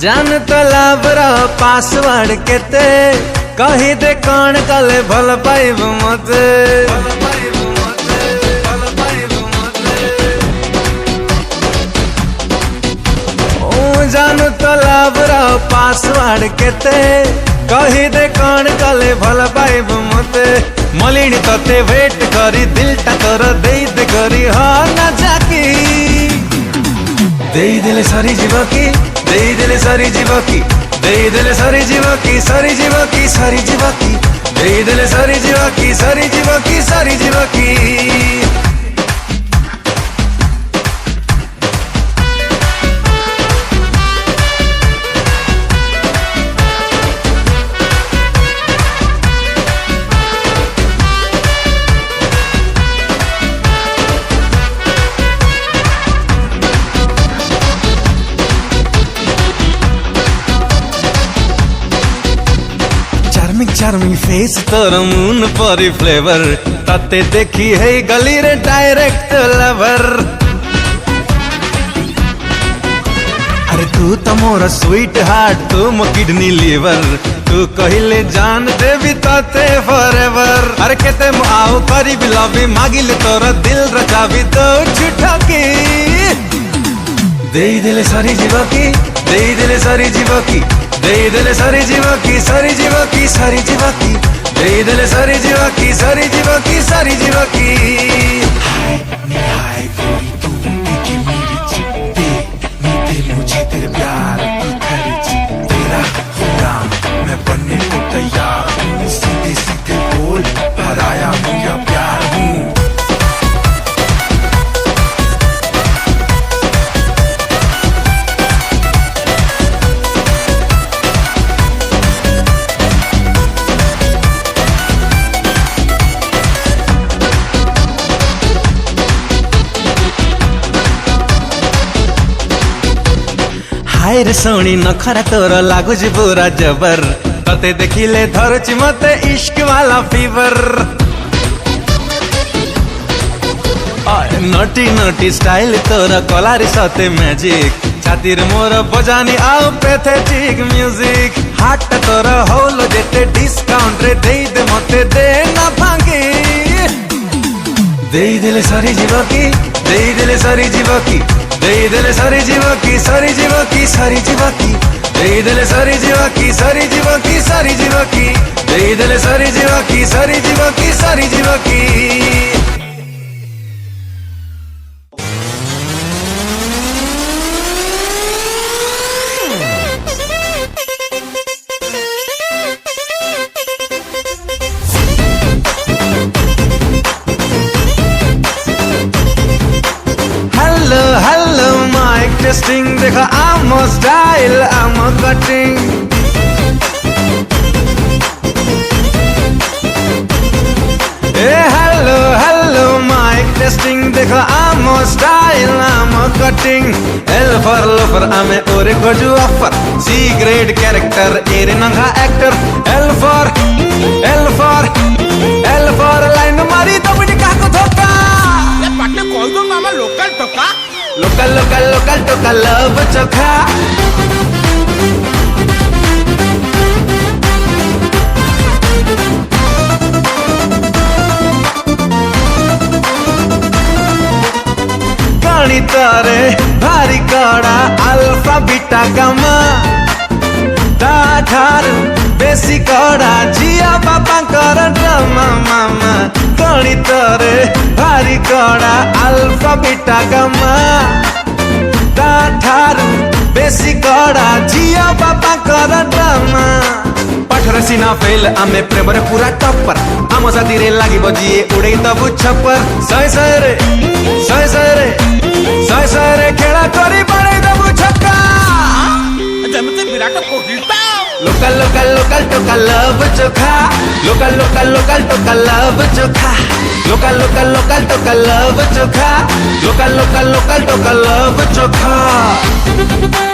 जान तो लाभर पासवर्ड केते कही दे कौन कले भल पाइब मते जान तो लाभर पासवर्ड केते कही दे कौन कले भल पाइब मते मलिनी तते वेट करी दिलटा तोर देई दे करी हाँ ना जाकी देई देले सरी जीव की देई देले सरी जीव की देई देले सरी जीव की सरी जीव की सरी जीव की देई देले सरी जीव की सरी जीव की सरी जीव की चार्मिंग फेस तोर मून परी फ्लेवर तते देखी है गली रे डायरेक्ट लवर अरे तू तो मोर स्वीट हार्ट तू मो किडनी लीवर तू कहले जान देवी तते फॉरएवर अरे केते मो आउ करी भी लवी मागिले तोर दिल रचावी तो झूठा की देई देले सारी जीव की देई देले सारी जीव की देई देले सारी जीव की सारी जीव की सारी जीव की देई देले सारी जीव की सारी जीव की सारी जीव की हाय गोरी तू दिखी मेरी चिट्ठी मीठे मुझे तेरे प्यार की खर्च तेरा गुलाम मैं बनने को तैयार हूँ सीधे सीधे बोल हराया हूँ या प्यार हूँ हाय रे सोनी नखरा तोर लागू जी पूरा जबर तते देखिले धरुची मते इश्क वाला फीवर नटी नटी स्टाइल तोर कलारी सते मैजिक छातिर मोर बजानी आउ पैथेटिक म्यूजिक हाट तोर होल जेते डिस्काउंट रे देई दे मते दे ना भांगी देई देले सारी जीव की देई देले सारी जीव की देई देले सारी जीव की सारी जीव की सारी जीव की देई देले सारी जीव की सारी जीव की सारी जीव की देई देले सारी जीव की सारी जीव की सारी जीव की टेस्टिंग देखा I'm a style I'm a cutting hello hello mic testing देखा I'm a style I'm a cutting L for lover आमे ओरे खोजू ऑफर C grade character एरे नंगा एक्टर L for लाइन मारी तो मुझे कहा को धोखा ये पाटले कॉल दो मामा लोकल टोका लोकल लोकल लोकल टोका लव चोखा गणित रे भारी कड़ा अल्फा बीटा गामा ताठारू बेसी कड़ा जिया बापा कर ड्रामा मामा गणित रे भारी कड़ा अल्फा बीटा गामा ताठारू बेसी कड़ा जिया बापा कर ड्रामा पाठर सीना फेल आमे प्रेम रे पूरा टप्पर आम साथी रे लागी बजिए उड़े तबु छप्पर सय सय रे खेला करी बड़े तबु छक्का जमते Virat Kohli local local local टोका लव चोखा लोकल लोकल लोकल टोका लव चोखा लोकल लोकल लोकल टोका लव चोखा लोकल लोकल लोकल टोका लव चोखा